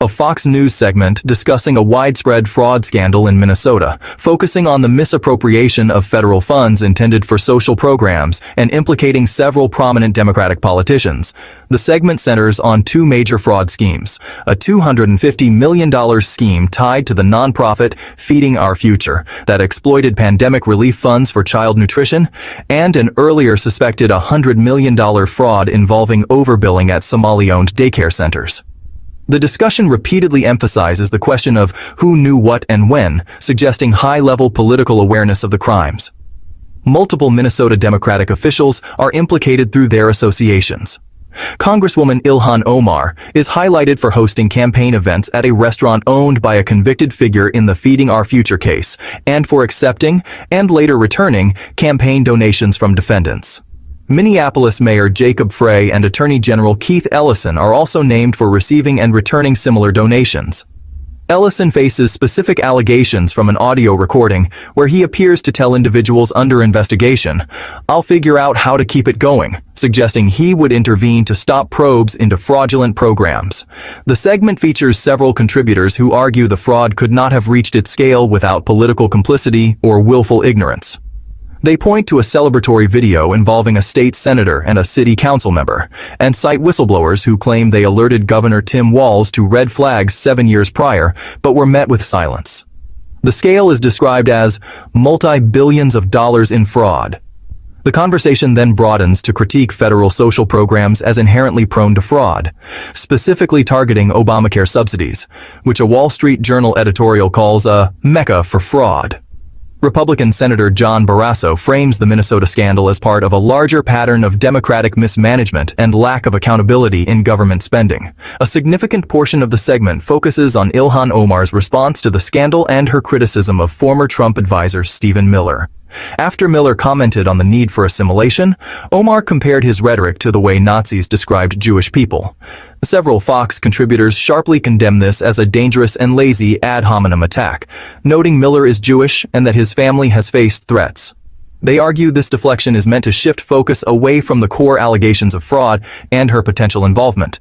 a Fox News segment discussing a widespread fraud scandal in Minnesota, focusing on the misappropriation of federal funds intended for social programs and implicating several prominent Democratic politicians. The segment centers on two major fraud schemes: a $250 million scheme tied to the nonprofit Feeding Our Future that exploited pandemic relief funds for child nutrition, and an earlier suspected $100 million fraud involving overbilling at Somali-owned daycare centers. The discussion repeatedly emphasizes the question of who knew what and when, suggesting high-level political awareness of the crimes. Multiple Minnesota Democratic officials are implicated through their associations. Congresswoman Ilhan Omar is highlighted for hosting campaign events at a restaurant owned by a convicted figure in the Feeding Our Future case, and for accepting, and later returning, campaign donations from defendants. Minneapolis Mayor Jacob Frey and Attorney General Keith Ellison are also named for receiving and returning similar donations. Ellison faces specific allegations from an audio recording where he appears to tell individuals under investigation, "I'll figure out how to keep it going," suggesting he would intervene to stop probes into fraudulent programs. The segment features several contributors who argue the fraud could not have reached its scale without political complicity or willful ignorance. They point to a celebratory video involving a state senator and a city council member, and cite whistleblowers who claim they alerted Governor Tim Walz to red flags 7 years prior, but were met with silence. The scale is described as multi-billions of dollars in fraud. The conversation then broadens to critique federal social programs as inherently prone to fraud, specifically targeting Obamacare subsidies, which a Wall Street Journal editorial calls a mecca for fraud. Republican Senator John Barrasso frames the Minnesota scandal as part of a larger pattern of Democratic mismanagement and lack of accountability in government spending. A significant portion of the segment focuses on Ilhan Omar's response to the scandal and her criticism of former Trump advisor Stephen Miller. After Miller commented on the need for assimilation, Omar compared his rhetoric to the way Nazis described Jewish people. Several Fox contributors sharply condemn this as a dangerous and lazy ad hominem attack, noting Miller is Jewish and that his family has faced threats. They argue this deflection is meant to shift focus away from the core allegations of fraud and her potential involvement.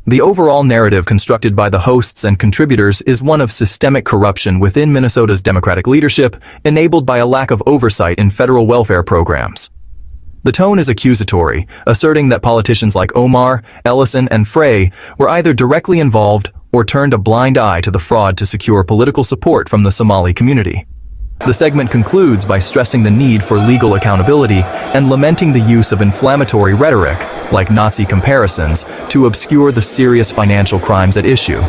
The overall narrative constructed by the hosts and contributors is one of systemic corruption within Minnesota's Democratic leadership, enabled by a lack of oversight in federal welfare programs. The tone is accusatory, asserting that politicians like Omar, Ellison, and Frey were either directly involved or turned a blind eye to the fraud to secure political support from the Somali community. The segment concludes by stressing the need for legal accountability and lamenting the use of inflammatory rhetoric, like Nazi comparisons, to obscure the serious financial crimes at issue.